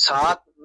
7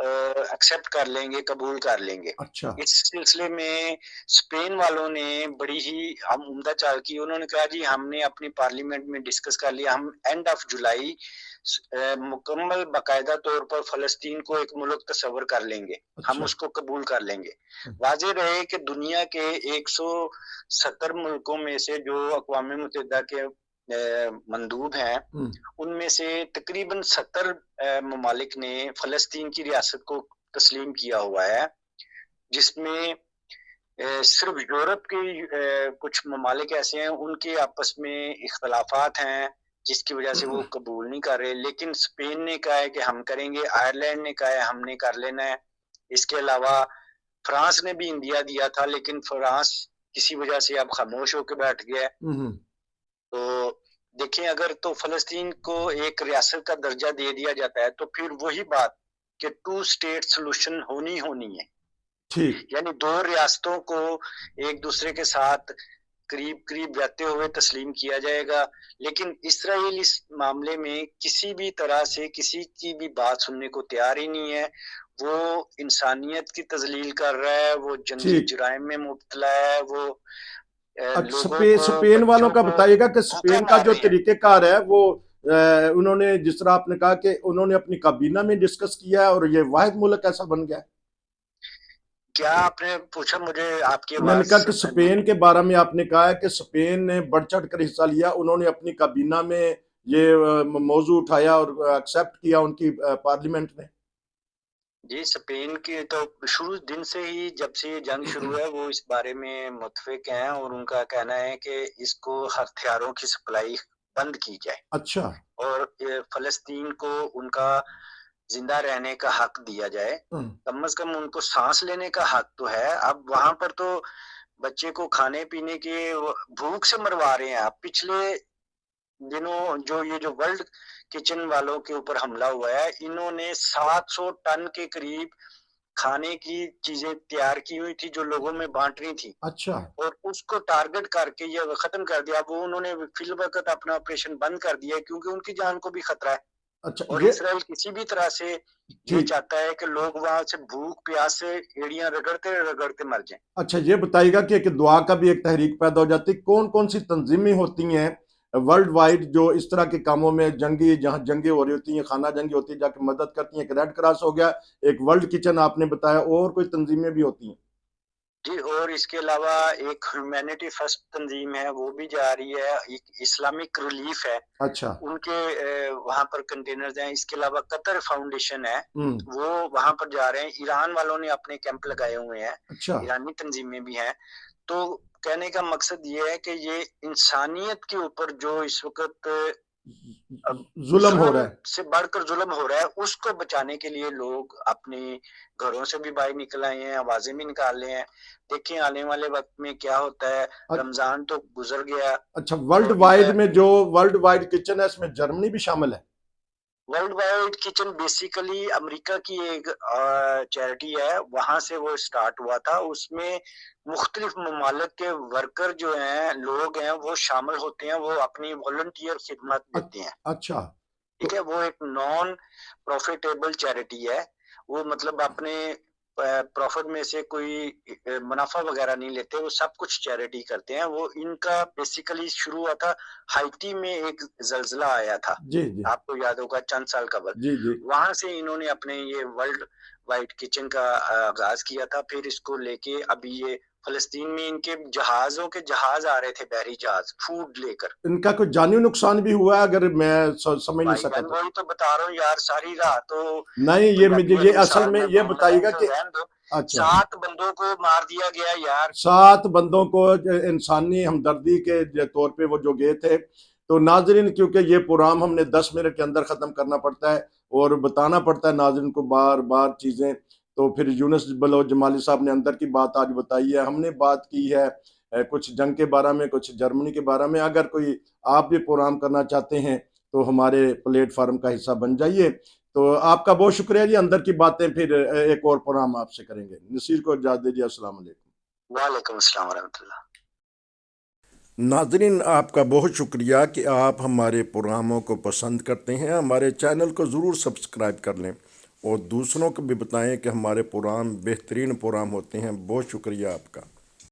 accept کر لیں گے، قبول کر لیں گے۔ اچھا اس سلسلے میں اسپین والوں نے بڑی ہی عمدہ چال کی، انہوں نے کہا جی ہم نے اپنی پارلیمنٹ میں ڈسکس کر لیا، ہم اینڈ آف جولائی مکمل باقاعدہ طور پر فلسطین کو ایک ملک تصور کر لیں گے، ہم اچھا اس کو قبول کر لیں گے۔ واضح رہے کہ دنیا کے 170 ملکوں میں سے جو اقوام متحدہ کے مندوب ہیں، ان میں سے تقریباً 70 ممالک نے فلسطین کی ریاست کو تسلیم کیا ہوا ہے، جس میں صرف یورپ کے کچھ ممالک ایسے ہیں ان کے آپس میں اختلافات ہیں جس کی وجہ سے وہ قبول نہیں کر رہے، لیکن اسپین نے کہا ہے کہ ہم کریں گے، آئرلینڈ نے کہا ہے ہم نے کر لینا ہے۔ اس کے علاوہ فرانس نے بھی انڈیا دیا تھا، لیکن فرانس کسی وجہ سے اب خاموش ہو کے بیٹھ گیا ہے۔ تو دیکھیں اگر تو فلسطین کو ایک ریاست کا درجہ دے دیا جاتا ہے تو پھر وہی بات کہ 2 اسٹیٹ سولوشن ہونی ہے، ٹھیک یعنی 2 ریاستوں کو ایک دوسرے کے ساتھ قریب جاتے ہوئے تسلیم کیا جائے گا، لیکن اسرائیل اس معاملے میں کسی بھی طرح سے کسی کی بھی بات سننے کو تیار ہی نہیں ہے۔ وہ انسانیت کی تذلیل کر رہا ہے، وہ جنگی ٹھیک جرائم میں مبتلا ہے، وہ لوگوں کو، اسپین والوں بچوں کا کو بتائیے گا کہ بھوکا اسپین کا مار جو رہے ہیں۔ طریقہ کار ہے وہ انہوں نے جس طرح آپ نے کہا کہ انہوں نے اپنی کابینہ میں ڈسکس کیا ہے اور یہ واحد ملک ایسا بن گیا ہے۔ کیا آپ نے پوچھا؟ مجھے آپ کی میں نے کہا آواز کہ اسپین کے بارے میں آپ نے کہا ہے کہ اسپین نے بڑھ چڑھ کر حصہ لیا، انہوں نے اپنی کابینہ میں یہ موضوع اٹھایا اور ایکسیپٹ کیا ان کی پارلیمنٹ نے۔ جی، اسپین کی تو شروع دن سے ہی جب سے یہ جنگ شروع ہے وہ اس بارے میں متفق ہیں، اور ان کا کہنا ہے کہ اس کو ہتھیاروں کی سپلائی بند کی جائے اچھا اور فلسطین کو ان کا زندہ رہنے کا حق دیا جائے، کم از کم ان کو سانس لینے کا حق تو ہے۔ اب وہاں پر تو بچے کو کھانے پینے کے بھوک سے مروا رہے ہیں۔ اب پچھلے دنوں جو یہ جو ورلڈ کچن والوں کے اوپر حملہ ہوا ہے، انہوں نے 700 ٹن کے قریب کھانے کی چیزیں تیار کی ہوئی تھی جو لوگوں میں بانٹ رہی تھی، اچھا اور اس کو ٹارگٹ کر کے یہ ختم کر دیا۔ وہ انہوں نے فی الوقت اپنا آپریشن بند کر دیا ہے کیونکہ ان کی جان کو بھی خطرہ ہے، اچھا اور یہ اسرائیل کسی بھی طرح سے یہ ٹھیک چاہتا ہے کہ لوگ وہاں سے بھوک پیاس سے ایڑیاں رگڑتے مر جائیں۔ اچھا یہ بتائیے گا کہ دعا کا بھی ایک تحریک پیدا ہو جاتی، کون سی تنظیمیں ہوتی ہیں ورلڈ وائڈ جو اس طرح کے کاموں میں جہاں جنگیں ہو رہی ہوتی ہیں، خانہ جنگی ہوتی ہے، جا کے مدد کرتی ہیں؟ ایک ریڈ کراس ہو گیا، ایک ورلڈ کچن آپ نے بتایا، اور کوئی تنظیمیں بھی ہوتی ہیں؟ جی، اور اس کے علاوہ ایک ہیومینٹی فرسٹ تنظیم ہے وہ بھی جا رہی ہے، ایک اسلامک ریلیف ہے، اچھا ان کے وہاں پر کنٹینرز ہیں۔ اس کے علاوہ قطر فاؤنڈیشن ہے وہ وہاں پر جا رہے ہیں۔ ایران والوں نے اپنے کیمپ لگائے ہوئے ہیں، اچھا ایرانی تنظیمیں بھی ہیں۔ تو کہنے کا مقصد یہ ہے کہ یہ انسانیت کے اوپر جو اس وقت ظلم ہو رہا ہے۔ سے بڑھ کر ظلم ہو رہا ہے، اس کو بچانے کے لیے لوگ اپنے گھروں سے بھی باہر نکل آئے ہیں، آوازیں بھی نکال رہے ہیں۔ دیکھیں آنے والے وقت میں کیا ہوتا ہے، رمضان تو گزر گیا۔ اچھا ورلڈ وائڈ میں جو ورلڈ وائڈ کچن ہے اس میں جرمنی بھی شامل ہے؟ ورلڈ وائڈ کچن بیسیکلی امریکہ کی ایک چیریٹی ہے، وہاں سے وہ سٹارٹ ہوا تھا۔ اس میں مختلف ممالک کے ورکر جو ہیں، لوگ ہیں، وہ شامل ہوتے ہیں، وہ اپنی والنٹیئر خدمت دیتے ہیں۔ اچھا ٹھیک ہے، وہ ایک نان پروفیٹیبل چیریٹی ہے، وہ مطلب اپنے پروفٹ میں سے کوئی منافع وغیرہ نہیں لیتے، وہ سب کچھ چیریٹی کرتے ہیں۔ وہ ان کا بیسیکلی شروع ہوا تھا ہائٹی میں، ایک زلزلہ آیا تھا، جی جی آپ کو یاد ہوگا چند سال قبل، جی جی وہاں سے انہوں نے اپنے یہ ورلڈ وائڈ کچن کا آغاز کیا تھا۔ پھر اس کو لے کے ابھی یہ فلسطین میں ان کے جہاز آ رہے تھے، بحری جہاز فوڈ لے کر۔ ان کا کوئی جانی نقصان بھی ہوا ہے؟ اگر میں سمجھ نہیں سکا تو وہی تو بتا رہا ہوں یار، ساری رات تو نہیں، یہ اصل میں یہ بتائیے گا کہ اچھا 7 بندوں کو مار دیا گیا یار، 7 بندوں کو انسانی ہمدردی کے طور پہ وہ جو گئے تھے۔ تو ناظرین کیونکہ یہ پروگرام ہم نے 10 منٹ کے اندر ختم کرنا پڑتا ہے اور بتانا پڑتا ہے ناظرین کو بار بار چیزیں، تو پھر یونس بلوچ جمالی صاحب نے اندر کی بات آج بتائی ہے، ہم نے بات کی ہے کچھ جنگ کے بارے میں، کچھ جرمنی کے بارے میں۔ اگر کوئی آپ بھی پروگرام کرنا چاہتے ہیں تو ہمارے پلیٹ فارم کا حصہ بن جائیے۔ تو آپ کا بہت شکریہ جی، اندر کی باتیں پھر ایک اور پروگرام آپ سے کریں گے۔ نصیر کو اجازت دیجیے، السلام علیکم۔ وعلیکم السلام ورحمۃ اللہ۔ ناظرین آپ کا بہت شکریہ کہ آپ ہمارے پروگراموں کو پسند کرتے ہیں، ہمارے چینل کو ضرور سبسکرائب کر لیں اور دوسروں کو بھی بتائیں کہ ہمارے پروگرام بہترین پروگرام ہوتے ہیں. بہت شکریہ آپ کا.